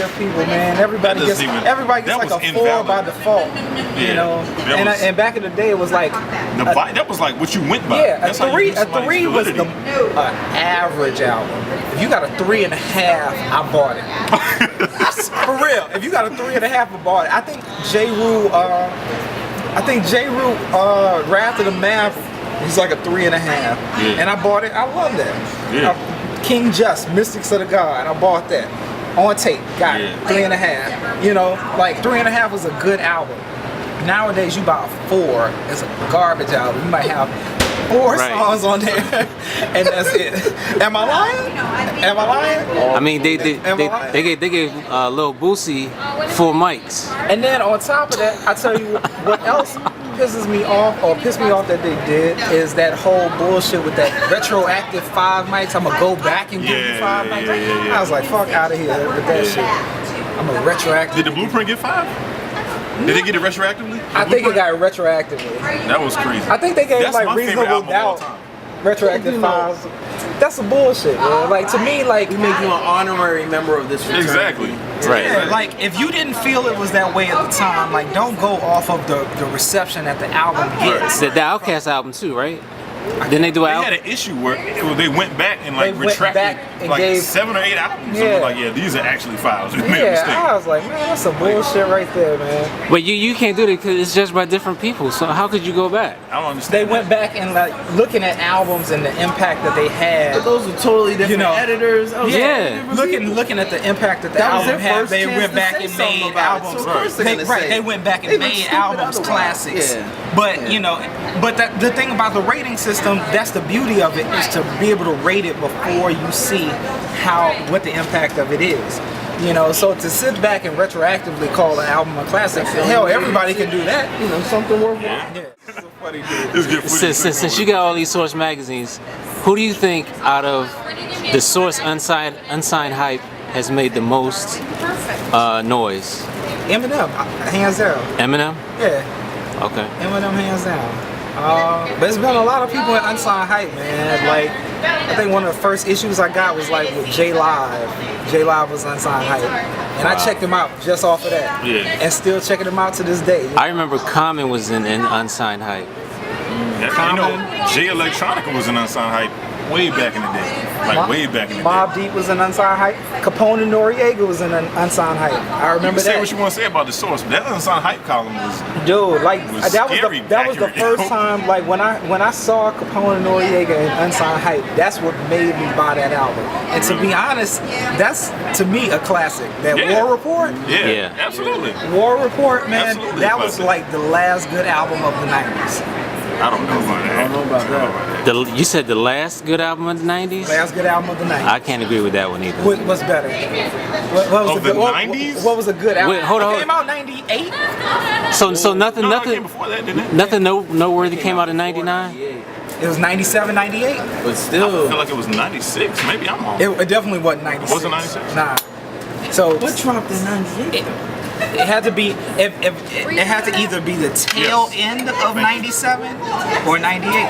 give people, man. Everybody gets like a 4 by default. You know, and back in the day, it was like that was like what you went by. Yeah, a 3 was the average album. If you got a 3.5, I bought it. For real. If you got a 3.5, I bought it. I think J. Rue, Wrath of the Maverick, he's like a 3.5. Yeah. And I bought it. I love that. Yeah. King Just, Mystics of the God, I bought that. On tape, got it. 3.5. You know, like 3.5 was a good album. Nowadays, you buy a 4, it's a garbage album. You might have 4 songs on there, and that's it. Am I lying? Am I lying? I mean, they gave Lil Boosie 4 mics. And then on top of that, I tell you what else pisses me off, or pissed me off that they did, is that whole bullshit with that retroactive 5 mics. I'm gonna go back and give you 5 mics. I was like, fuck out of here with that shit. I'm a retroactive. Did the Blueprint get 5? Did they get it retroactively? I think it got retroactively. That was crazy. I think they gave like Reasonable Doubt retroactive 5s. That's some bullshit, man. Like to me, like we make you an honorary member of this fraternity. Exactly. Yeah, like if you didn't feel it was that way at the time, like don't go off of the reception that the album gets. The Outkast album too, right? Then they do They had an issue where they went back and like retracted like 7 or 8 albums. And like, yeah, these are actually 5s. We made a mistake. I was like, man, that's some bullshit right there, man. But you can't do that because it's judged by different people. So how could you go back? I don't understand. They went back and like looking at albums and the impact that they had. But those were totally different editors. Looking at the impact that the album had, they went back and made albums. They went back and made albums classics. But you know, but the thing about the rating system, that's the beauty of it, is to be able to rate it before you see what the impact of it is. You know, so to sit back and retroactively call an album a classic, hell, everybody can do that. You know, something worthwhile. Since you got all these Source magazines, who do you think out of the Source unsigned hype has made the most noise? Eminem, hands down. Eminem? Yeah. Okay. Eminem, hands down. But there's been a lot of people in unsigned hype, man. Like, I think one of the first issues I got was like with J Live. J Live was unsigned hype, and I checked him out just off of that. Yeah. And still checking him out to this day. I remember Common was in unsigned hype. Yeah, you know, J Electronica was in unsigned hype way back in the day. Like way back in the day. Mobb Deep was in unsigned hype. Capone and Noriega was in an unsigned hype. I remember that. Say what you want to say about the Source, but that unsigned hype column was that was the first time, like when I saw Capone and Noriega in unsigned hype, that's what made me buy that album. And to be honest, that's to me a classic. That War Report. Yeah, absolutely. War Report, man, that was like the last good album of the 90s. I don't know about that. I don't know about that. You said the last good album of the 90s? Last good album of the 90s. I can't agree with that one either. What's better? What was the 90s? What was a good album? Wait, hold on. It came out in 98? So nothing came before that, didn't it? Nothing noteworthy came out in 99? It was 97, 98? But still. I feel like it was 96. Maybe I'm wrong. It definitely wasn't 96. Was it 96? Nah. So what dropped in 98? It had to be, it had to either be the tail end of 97 or 98.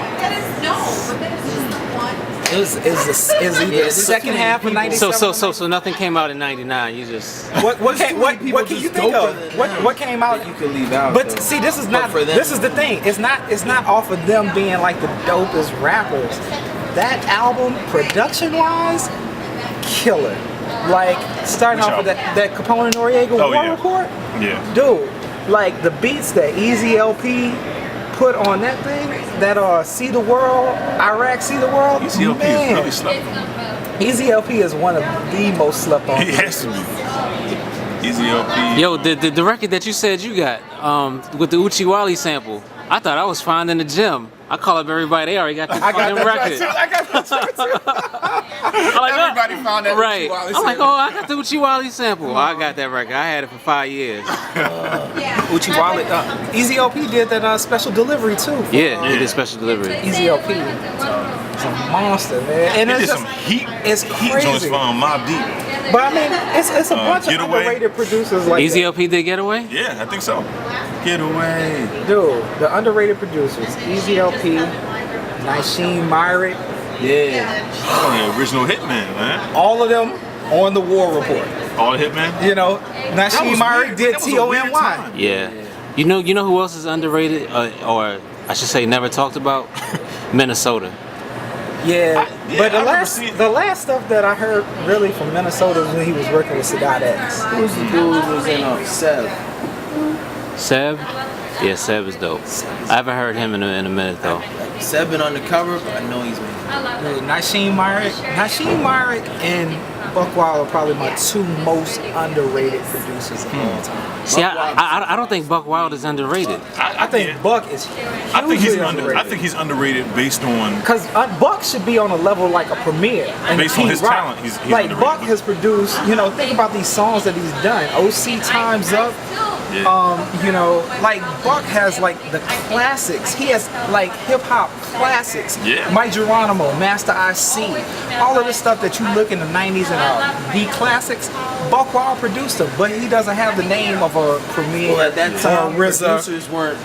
It was either the second half of 97. So nothing came out in 99. You just what can you think of? What came out? You could leave out. But see, this is not. This is the thing. It's not off of them being like the dopest rappers. That album, production-wise, killer. Like starting off with that Capone and Noriega War Report. Yeah. Dude, like the beats that Easy LP put on that thing, that See the World, Iraq See the World. Easy LP is really slept on. Easy LP is one of the most slept on. He has to be. Easy LP. Yo, the record that you said you got with the Uchiwali sample, I thought I was fine in the gym. I call up everybody. They already got the fucking record. I got that too. Everybody found that right. Uchiwali I'm like, oh, I got the Uchiwali sample. I got that record. I had it for 5 years. Uchiwali. Easy LP did that special delivery too. Yeah, he did special delivery. Easy LP. It's a monster, man. And it's just some heat. It's heat crazy. joints from Mobb Deep. But I mean, it's a bunch of underrated producers like Easy LP did Getaway? Yeah, I think so. Getaway. Dude, the underrated producers. Easy LP, Nasheen Myrick. Yeah. Oh, the original Hitman, man. All of them on the War Report. All the Hitman. You know, Nasheem Maverick did Tony. Yeah. You know who else is underrated, or I should say never talked about? Minnesota. Yeah, but the last stuff that I heard really from Minnesota was when he was working with Sadat X. Who's the dude who was in Seb? Seb? Yeah, Seb is dope. I haven't heard him in a minute though. Seb been undercover, but I know he's been. Nasheem Maverick and Buck Wild are probably my two most underrated producers of all time. See, I don't think Buck Wild is underrated. I think Buck is hugely underrated. I think he's underrated based on... Because Buck should be on a level like a Premier. Based on his talent, he's like underrated. Buck has produced, you know, think about these songs that he's done. OC Time's Up. Yeah. You know, like Buck has like the classics. He has like hip hop classics. Yeah. Mike Geronimo, Master IC, all of the stuff that you look in the 90s and the classics. Buck Wild produced them, but he doesn't have the name of a Premier. Well, at that time, RZA. producers weren't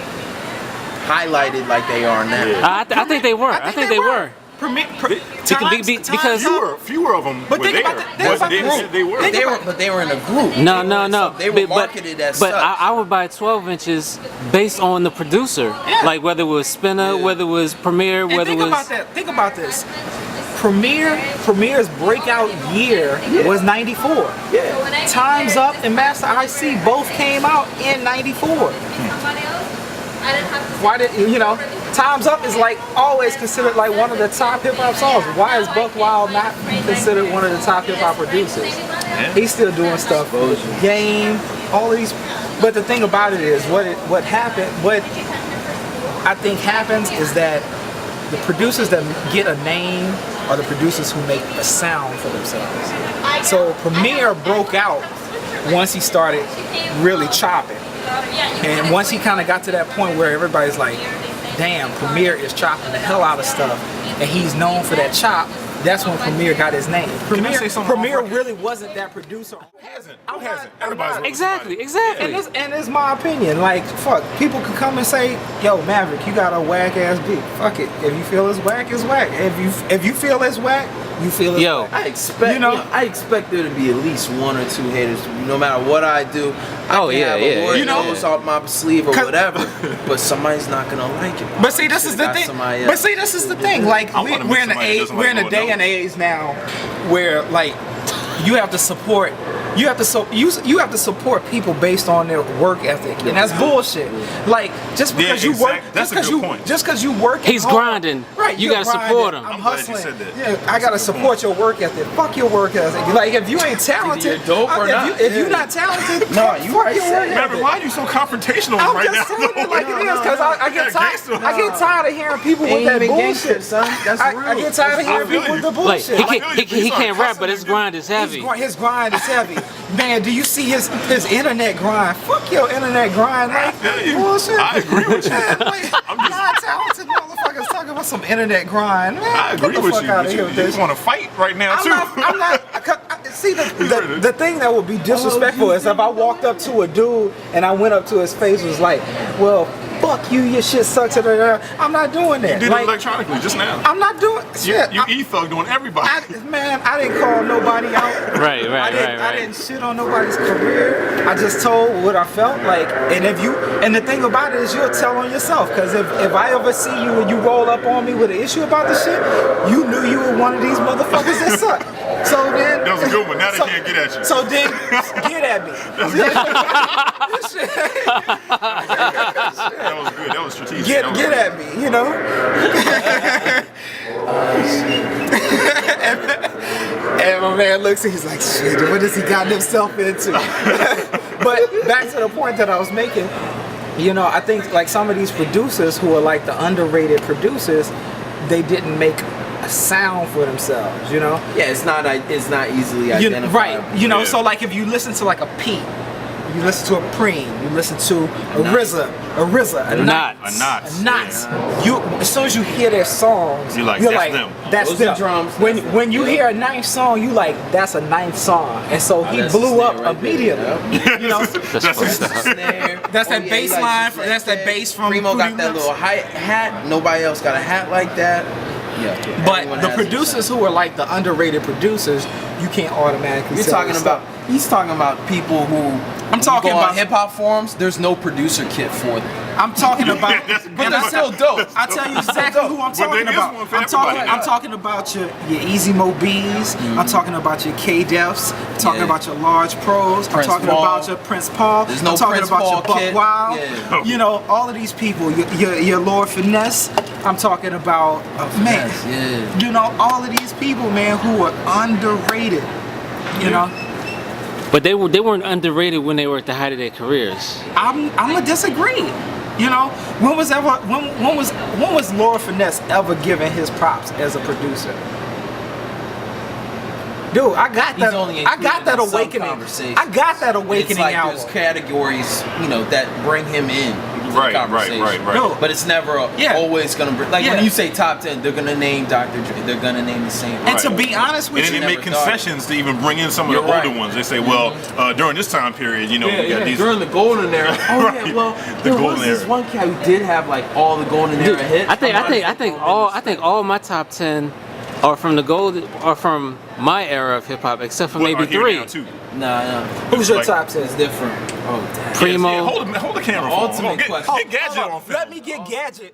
highlighted like they are now. I think they were. I think they were. Because fewer of them were there. But they were in a group. No. So they were marketed as but such. I would buy 12 inches based on the producer. Yeah. Like whether it was Spinner, whether it was Premier, And whether it was... think about this. Premier's breakout year was 94. Yeah. Time's Up and Master IC both came out in 94. Why did you know? Time's Up is like always considered like one of the top hip hop songs. Why is Buck Wild not considered one of the top hip hop producers? Yeah. He's still doing stuff with Game, all of these. But the thing about it is, what I think happens is that the producers that get a name are the producers who make a sound for themselves. So Premier broke out once he started really chopping. And once he kind of got to that point where everybody's like, damn, Premier is chopping the hell out of stuff, and he's known for that chop, that's when Premier got his name. Premier really wasn't that producer. Who hasn't? Everybody's Exactly. And it's my opinion. Like, fuck, people could come and say, yo, Maverick, you got a whack ass beat. Fuck it. If you feel it's whack, it's whack. If you feel it's whack, you feel it's whack. I expect there to be at least one or two haters. No matter what I do, you know, it's off my sleeve or whatever. But somebody's not gonna like it. But see, this is the thing. Like, we're in a day and age now where like you have to support people based on their work ethic, and that's bullshit. Like just because you work, just because you work, he's grinding. Right, you gotta support him. I'm hustling. Yeah, I gotta support your work ethic. Fuck your work ethic. Like if you ain't talented, if you're not talented, no, you fuck your work ethic. Remember, why are you so confrontational right now? I'm just telling it like it is, because I get tired of hearing people with that bullshit, son. I get tired of hearing people with the bullshit. Like, he can't rap, but his grind is heavy. His grind is heavy. Man, do you see his internet grind? Fuck your internet grind. Like, bullshit. I agree with you. Man, like, non-talented motherfuckers talking about some internet grind. Man, I agree with you. You just want to fight right now, too. I'm not. See, the thing that would be disrespectful is if I walked up to a dude and I went up to his face and was like, well, fuck you, your shit sucks. I'm not doing that. You did it electronically just now. I'm not doing shit. You e-thugged on everybody. I didn't call nobody out. Right. I didn't shit on nobody's career. I just told what I felt like. And the thing about it is you'll tell on yourself. Because if I ever see you and you roll up on me with an issue about the shit, you knew you were one of these motherfuckers that suck. So then that was a good one. Now they can't get at you. So then get at me. That was good. That was strategic. Get at me, you know? And my man looks and he's like, shit, what has he gotten himself into? But back to the point that I was making, you know, I think like some of these producers who are like the underrated producers, they didn't make a sound for themselves, you know? Yeah, it's not easily identified. Right, you know, so like if you listen to like a Pete, you listen to a Preem, you listen to a RZA, a Knots. Yeah. You, as soon as you hear their songs, you're like, them. That's Those them. drums. When you hear a ninth song, you like, that's a ninth song, and so he blew up right immediately. You know, That's that bass line. That's that bass from Primo got that little hat. Nobody else got a hat like that. Yeah. But the producers who are like the underrated producers, you can't automatically. He's talking about people who. I'm talking about hip hop forums. There's no producer kit for them. I'm talking about, but they're still dope. I'll tell you exactly who I'm talking about. I'm talking about your Easy Mo B's. I'm talking about your K Defs. I'm talking about your Large Pros. I'm talking about your Prince Paul. There's no I'm talking Prince about Paul your Buck kit. Wild. Yeah. You know, all of these people. Your Lord Finesse. I'm talking about man. Yeah. You know, all of these people, man, who are underrated. You know. But they weren't underrated when they were at the height of their careers. I'm gonna disagree. You know, when was Lord Finesse ever given his props as a producer? Dude, I got that. I got that awakening. I got that awakening. It's like album. There's categories, you know, that bring him in. Right. No, but it's never always gonna bring. Like when you say top 10, they're gonna name Dr. Dre. They're gonna name the same. And to be honest with you, and then they make concessions to even bring in some of the older ones. They say, well, during this time period, you know, we got these during the golden era. The golden era. This one guy who did have like all the golden era hits. I think all my top 10 are from from my era of hip hop, except for maybe 3. Nah. Who's your top 10? It's different. Oh, damn. Primo. Yeah, hold the camera. Ultimate question. Get Gadget on film. Let me get Gadget.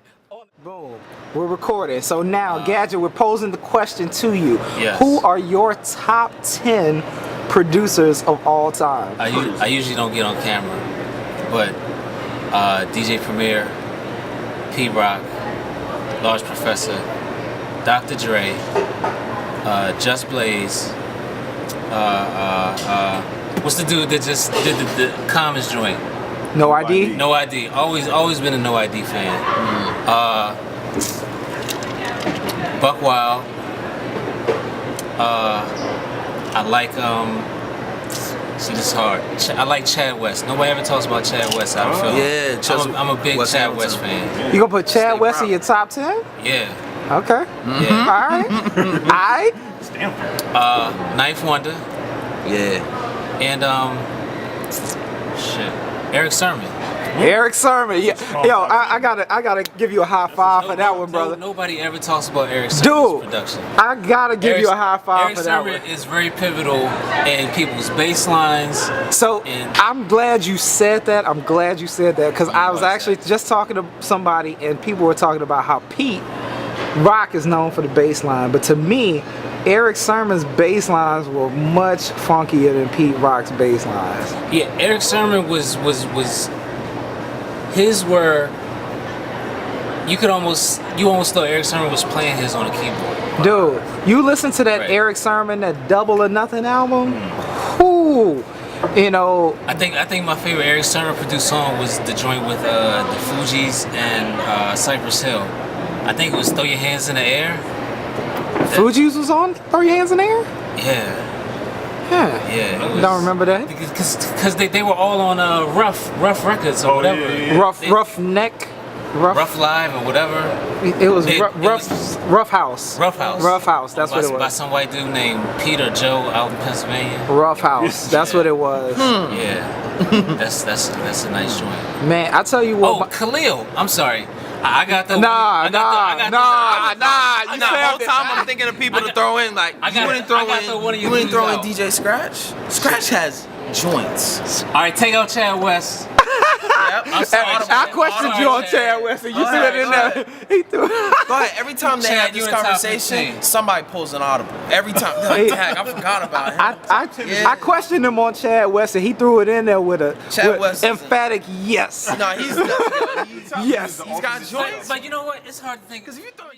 Boom. We're recording. So now, Gadget, we're posing the question to you. Yes. Who are your top 10 producers of all time? I usually don't get on camera, but DJ Premier, P Rock, Large Professor, Dr. Dre, Just Blaze. What's the dude that just did the Commons joint? No ID? No ID. Always been a No ID fan. Buck Wild. I like see, this is hard. I like Chad West. Nobody ever talks about Chad West. I feel. Yeah, I'm a big Chad West fan. You gonna put Chad West in your top 10? Yeah. Okay. Yeah. Alright. Ninth Wonder. Yeah. And Eric Sermon. Eric Sermon. Yeah. Yo, I gotta give you a high five for that one, brother. Nobody ever talks about Eric Sermon's production. I gotta give you a high five for that one. Eric Sermon is very pivotal in people's bass lines. So I'm glad you said that. I'm glad you said that because I was actually just talking to somebody and people were talking about how Pete Rock is known for the bass line, but to me, Eric Sermon's bass lines were much funkier than Pete Rock's bass lines. Yeah, Eric Sermon was his were. You almost thought Eric Sermon was playing his on a keyboard. Dude, you listen to that Eric Sermon, that Double or Nothing album. Whoo, you know. I think my favorite Eric Sermon produced song was the joint with the Fugees and Cypress Hill. I think it was Throw Your Hands in the Air. Fugees was on Throw Your Hands in the Air? Yeah. Don't remember that? Because they were all on Rough Records or whatever. Rough Neck? Rough Live or whatever. It was Rough House. Rough House. Rough House, that's what it was. By some white dude named Peter Joe out in Pennsylvania. Rough House, that's what it was. Yeah. That's a nice joint. Man, I tell you what. Oh, Khalil. I'm sorry. I got the Nah. You know, the whole time I'm thinking of people to throw in. Like you wouldn't throw in DJ Scratch. Scratch has joints. All right, take out Chad West. I questioned you on Chad West, and you threw it in there. He threw it. Go ahead. Every time they have this conversation, somebody pulls an audible. Every time, they're like, "Dang, I forgot about him." I questioned him on Chad West, and he threw it in there with a emphatic yes. No, he's yes. Yes. He's got joints. But you know what? It's hard to think because if you throw